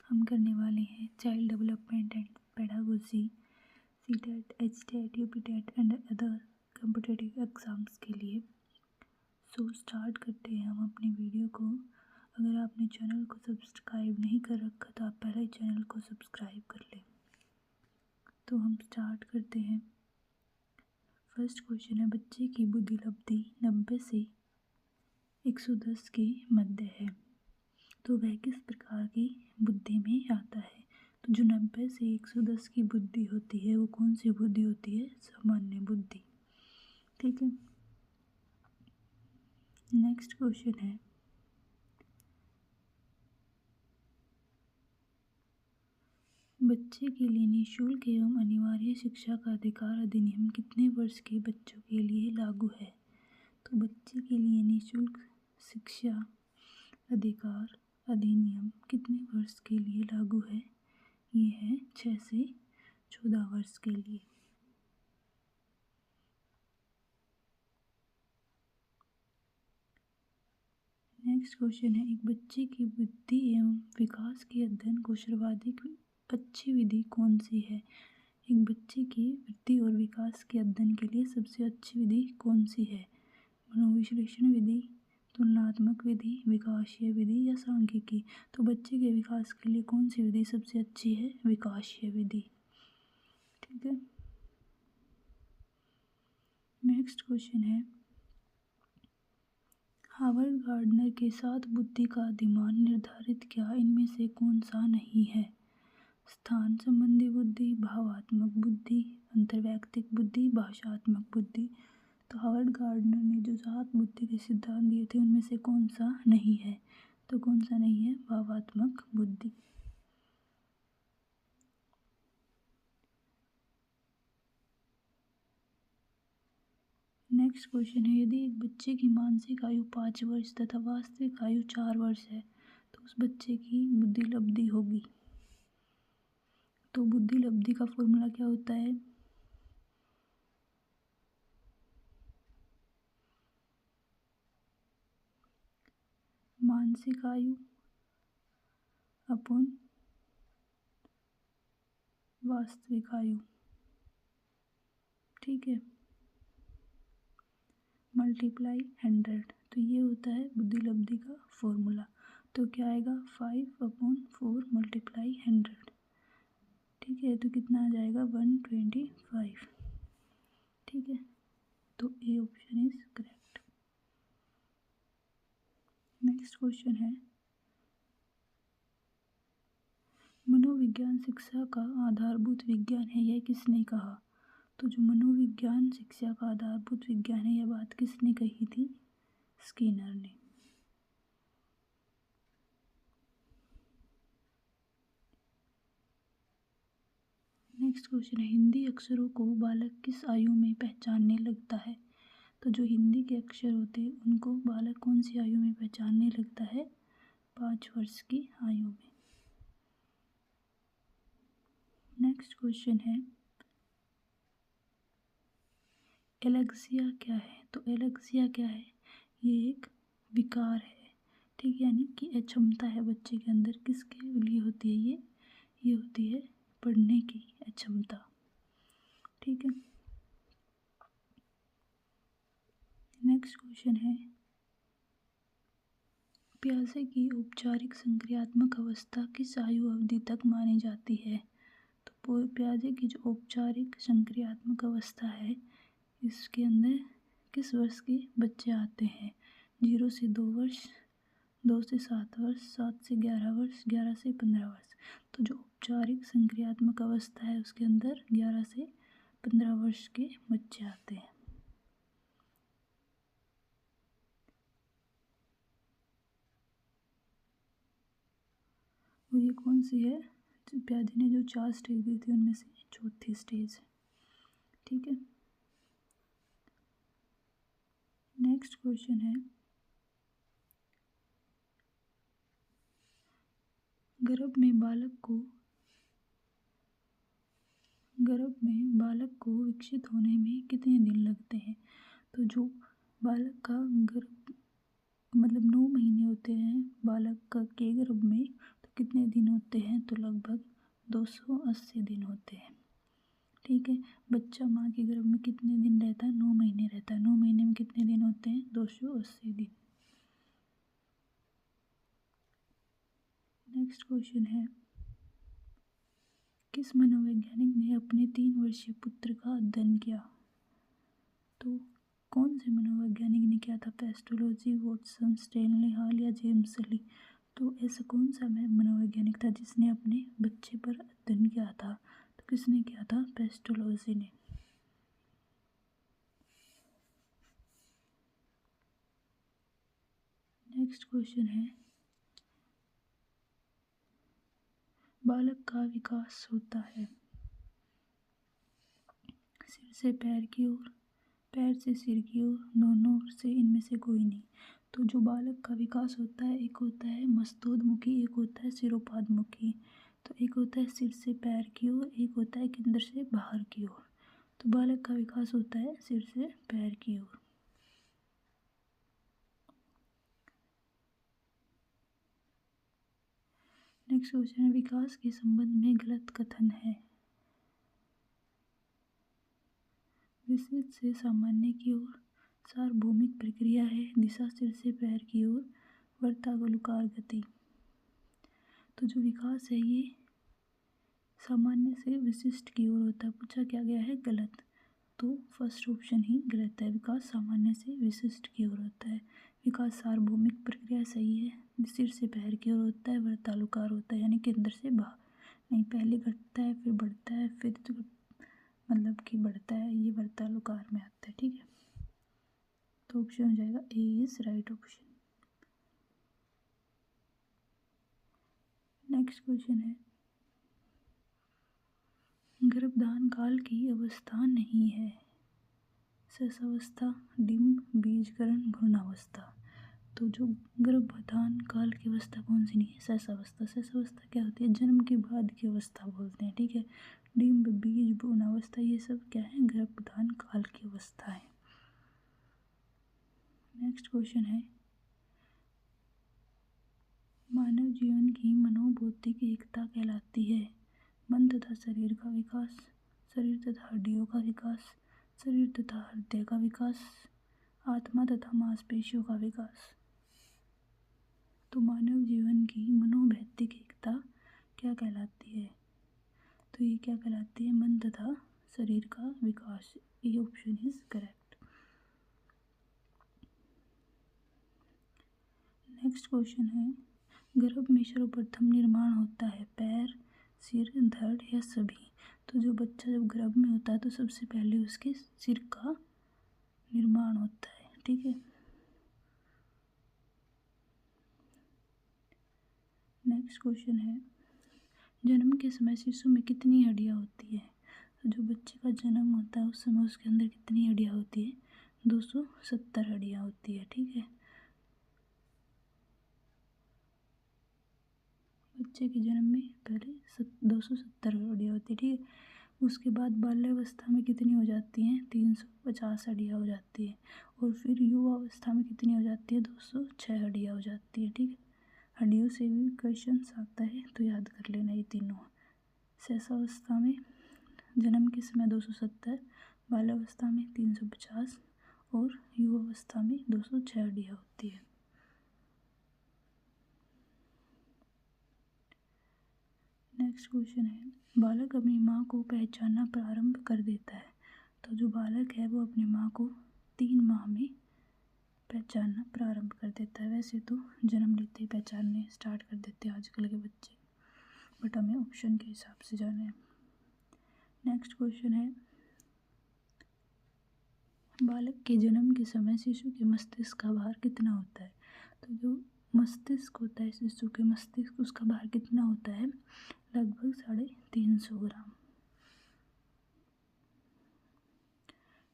हम करने वाले हैं child development and pedagogy, CTET, HTET, UPTET and other competitive exams के लिए। सो स्टार्ट करते हैं हम अपनी वीडियो को। अगर आपने चैनल को सब्सक्राइब नहीं कर रखा तो आप पहले चैनल को सब्सक्राइब कर लें। तो हम स्टार्ट करते हैं। फर्स्ट क्वेश्चन है, बच्चे की बुद्धि लब्धि 90 से 110 के मध्य है, तो वह किस प्रकार की बुद्धि में आता है। तो जो 90 से 110 की बुद्धि होती है वो कौन सी बुद्धि होती है? सामान्य बुद्धि। ठीक है। नेक्स्ट क्वेश्चन है, बच्चे के लिए निःशुल्क एवं अनिवार्य शिक्षा का अधिकार अधिनियम कितने वर्ष के बच्चों के लिए लागू है। तो बच्चे के लिए निःशुल्क शिक्षा अधिकार अधिनियम कितने वर्ष के लिए लागू है? ये है 6 से 14 वर्ष के लिए। नेक्स्ट क्वेश्चन है, एक बच्चे की बुद्धि एवं विकास के अध्ययन को सर्वाधिक अच्छी विधि कौन सी है। एक बच्चे की वृद्धि और विकास के अध्ययन के लिए सबसे अच्छी विधि कौन सी है? मनोविश्लेषण विधि, तुलनात्मक विधि, विकासीय विधि या सांख्यिकी। तो बच्चे के विकास के लिए कौन सी विधि सबसे अच्छी है? विकासीय विधि। ठीक है। नेक्स्ट क्वेश्चन है, हावर्ड गार्डनर के 7 बुद्धि का अधिमान निर्धारित किया इनमें से कौन सा नहीं है? स्थान संबंधी बुद्धि, भावात्मक बुद्धि, अंतर्वैयक्तिक बुद्धि, भाषात्मक बुद्धि। तो हावर्ड गार्डनर ने जो 7 बुद्धि के सिद्धांत दिए थे उनमें से कौन सा नहीं है? तो कौन सा नहीं है? भावात्मक बुद्धि। नेक्स्ट क्वेश्चन है, यदि एक बच्चे की मानसिक आयु 5 वर्ष तथा वास्तविक आयु 4 वर्ष है तो उस बच्चे की बुद्धि लब्धि होगी। तो बुद्धि लब्धि का फॉर्मूला क्या होता है? मानसिक आयु अपॉन वास्तविक आयु। ठीक है, मल्टीप्लाई 100। तो ये होता है बुद्धि लब्धि का फॉर्मूला। तो क्या आएगा? 5/4 मल्टीप्लाई 100। ठीक है, तो कितना आ जाएगा? 125। ठीक है, तो A option is correct. Next question है, मनोविज्ञान शिक्षा का आधारभूत विज्ञान है, यह किसने कहा। तो जो मनोविज्ञान शिक्षा का आधारभूत विज्ञान है, यह बात किसने कही थी? स्किनर ने। नेक्स्ट क्वेश्चन है, हिंदी अक्षरों को बालक किस आयु में पहचानने लगता है। तो जो हिंदी के अक्षर होते हैं उनको बालक कौन सी आयु में पहचानने लगता है? 5 वर्ष की आयु में। नेक्स्ट क्वेश्चन है, एलेक्सिया क्या है। तो एलेक्सिया क्या है? ये एक विकार है। ठीक है, यानी कि अक्षमता है बच्चे के अंदर। किसके लिए होती है ये होती है पढ़ने की अक्षमता। ठीक है। नेक्स्ट क्वेश्चन है, प्यासे की औपचारिक संक्रियात्मक अवस्था किस आयु अवधि तक मानी जाती है। तो प्याजे की जो औपचारिक संक्रियात्मक अवस्था है इसके अंदर किस वर्ष के बच्चे आते हैं? 0 से 2 वर्ष, 2 से 7 वर्ष, 7 से 11 वर्ष, 11 से 15 वर्ष। तो जो औपचारिक संक्रियात्मक अवस्था है उसके अंदर 11 से 15 वर्ष के बच्चे आते हैं। और ये कौन सी है? प्याजे ने जो 4 स्टेज दी थी उनमें से चौथी स्टेज है। ठीक है। नेक्स्ट क्वेश्चन है, गर्भ में बालक को विकसित होने में कितने दिन लगते हैं। तो जो बालक का गर्भ मतलब 9 महीने होते हैं बालक के गर्भ में, तो कितने दिन होते हैं, तो लगभग 280 दिन होते हैं। ठीक है, बच्चा माँ के गर्भ में कितने दिन रहता है, 9 महीने रहता है। 9 महीने में कितने दिन होते हैं, 280 दिन। नेक्स्ट क्वेश्चन है, किस मनोवैज्ञानिक ने अपने 3 वर्षीय पुत्र का अध्ययन किया? तो कौन से मनोवैज्ञानिक ने किया था? पेस्टोलॉजी, वॉटसन, स्टेनली हॉल या जेम्स ली? तो ऐसा कौन सा मनोवैज्ञानिक था जिसने अपने बच्चे पर अध्ययन किया था? तो किसने किया था? पेस्टोलॉजी ने। नेक्स्ट क्वेश्चन है, बालक का विकास होता है सिर से पैर की ओर, पैर से सिर की ओर, दोनों ओर से, इनमें से कोई नहीं। तो जो बालक का विकास होता है, एक होता है मस्तोदमुखी, एक होता है सिरोपादमुखी। तो एक होता है सिर से पैर की ओर, एक होता है केंद्र से बाहर की ओर। तो बालक का विकास होता है सिर से पैर की ओर। नेक्स्ट क्वेश्चन है, विकास के संबंध में गलत कथन है। विशिष्ट से सामान्य की ओर सार्वभौमिक प्रक्रिया है, दिशा सिर से पैर की ओर, वर्तागोलकार गति। तो जो विकास है ये सामान्य से विशिष्ट की ओर होता है। पूछा क्या गया है? गलत। तो फर्स्ट ऑप्शन ही गलत है, विकास सामान्य से विशिष्ट की ओर होता है। विकास सार्वभौमिक प्रक्रिया सही है, सिर से पैर की ओर होता है, वर्तालुकार होता है, यानी केंद्र से बाहर नहीं, पहले घटता है फिर बढ़ता है, फिर तो मतलब कि बढ़ता है, ये वर्तालुकार में आता है। ठीक है, तो ऑप्शन हो जाएगा A is right option. Next question है, गर्भधान काल की अवस्था नहीं है, शैशवावस्था, डिंब, बीजकरण, भ्रूणावस्था। तो जो गर्भधान काल की अवस्था कौन सी नहीं है? शैशवावस्था। शैशवावस्था क्या होती है? जन्म के बाद की अवस्था बोलते हैं। ठीक है, डिंब, बीज, भ्रूणावस्था ये सब क्या है? गर्भधान काल की अवस्था है। नेक्स्ट क्वेश्चन है, मानव जीवन की मनोभौतिक एकता कहलाती है मन तथा शरीर का विकास, शरीर तथा हड्डियों का विकास, शरीर तथा हृदय का विकास, आत्मा तथा मांसपेशियों का विकास। तो मानव जीवन की मनोभौतिक एकता क्या कहलाती है? तो ये क्या कहलाती है? मन तथा शरीर का विकास। ये option is correct. Next question है, गर्भ में सर्वप्रथम निर्माण होता है पैर, सिर, धड़ या सभी? तो जो बच्चा जब गर्भ में होता है तो सबसे पहले उसके सिर का निर्माण होता है। ठीक है, नेक्स्ट क्वेश्चन है, जन्म के समय शिशु में कितनी हड्डियां होती है? तो जो बच्चे का जन्म होता है उस समय उसके अंदर कितनी हड्डियां होती है? 270 हड्डियां होती है। ठीक है, बच्चे के जन्म में पहले 270 हड्डियां होती है। ठीक है, उसके बाद बाल्यावस्था में कितनी हो जाती हैं? 350 हड्डियां हो जाती है। और फिर युवा अवस्था में कितनी हो जाती है? 206 हड्डियां हो जाती है। ठीक है, हड्डियों से भी क्वेश्चन आता है तो याद कर लेना ये तीनों। शैशवावस्था में जन्म के समय 270, बाल्यावस्था में 350 और युवावस्था में 206 हड्डियां होती है। नेक्स्ट क्वेश्चन है, बालक अपनी माँ को पहचानना प्रारंभ कर देता है। तो जो बालक है वो अपनी माँ को 3 माह में पहचानना प्रारंभ कर देता है। वैसे तो जन्म लेते ही पहचानने स्टार्ट कर देते हैं आजकल के बच्चे, बट हमें ऑप्शन के हिसाब से जाना है। नेक्स्ट क्वेश्चन है, बालक के जन्म के समय शिशु के मस्तिष्क का भार कितना होता है? तो जो मस्तिष्क होता है शिशु के मस्तिष्क, उसका भार कितना होता है? लगभग 350 ग्राम।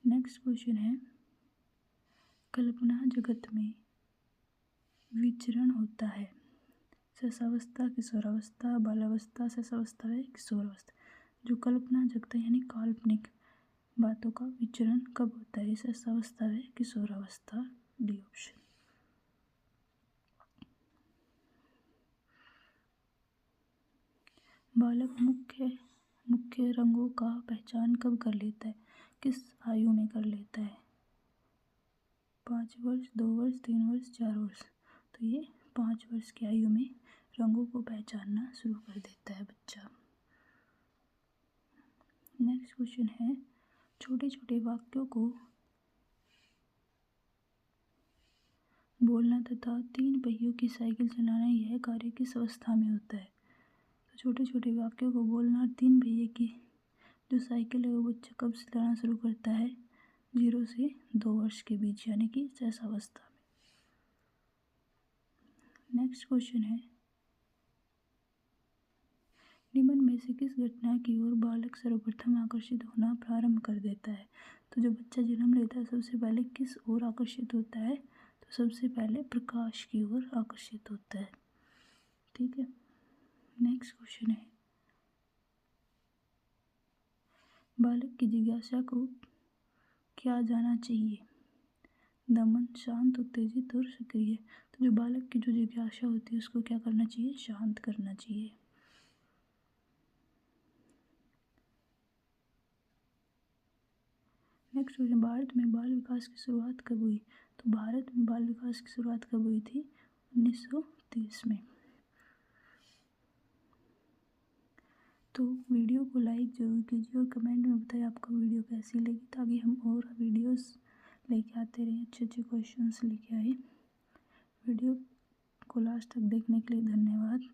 नेक्स्ट क्वेश्चन है, कल्पना जगत में विचरण होता है शैशवावस्था, किशोरावस्था, बाल्यावस्था, शैशवावस्था व किशोरावस्था। जो कल्पना जगत है यानी काल्पनिक बातों का विचरण कब होता है? शैशवावस्था व किशोरावस्था। D option. बालक मुख्य रंगों का पहचान कब कर लेता है? किस आयु में कर लेता है? 5 वर्ष, 2 वर्ष, 3 वर्ष, 4 वर्ष। तो ये 5 वर्ष की आयु में रंगों को पहचानना शुरू कर देता है बच्चा। नेक्स्ट क्वेश्चन है, छोटे छोटे वाक्यों को बोलना तथा 3 पहियों की साइकिल चलाना, यह कार्य किस अवस्था में होता है? तो छोटे छोटे वाक्यों को बोलना और 3 पहिए की जो साइकिल है वो बच्चा कब से चलाना शुरू करता है? 0 से 2 वर्ष के बीच, यानी कि शैशवावस्था में। नेक्स्ट क्वेश्चन है, निम्न में से किस घटना की ओर बालक सर्वप्रथम आकर्षित होना प्रारंभ कर देता है? तो जो बच्चा जन्म लेता है सबसे पहले किस ओर आकर्षित होता है? तो सबसे पहले प्रकाश की ओर आकर्षित होता है। ठीक है। नेक्स्ट क्वेश्चन है, बालक की जिज्ञासा को क्या जाना चाहिए? दमन, शांत, उत्तेजित और सक्रिय। तो जो बालक की जो जिज्ञासा होती है उसको क्या करना चाहिए? शांत करना चाहिए। नेक्स्ट क्वेश्चन, भारत में बाल विकास की शुरुआत कब हुई? तो भारत में बाल विकास की शुरुआत कब हुई थी? 1930 में। तो वीडियो को लाइक जरूर कीजिए और कमेंट में बताइए आपको वीडियो कैसी लगी, ताकि हम और वीडियोस लेके आते रहें, अच्छे अच्छे क्वेश्चंस लेके आए। वीडियो को लास्ट तक देखने के लिए धन्यवाद।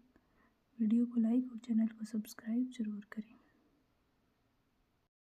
वीडियो को लाइक और चैनल को सब्सक्राइब जरूर करें।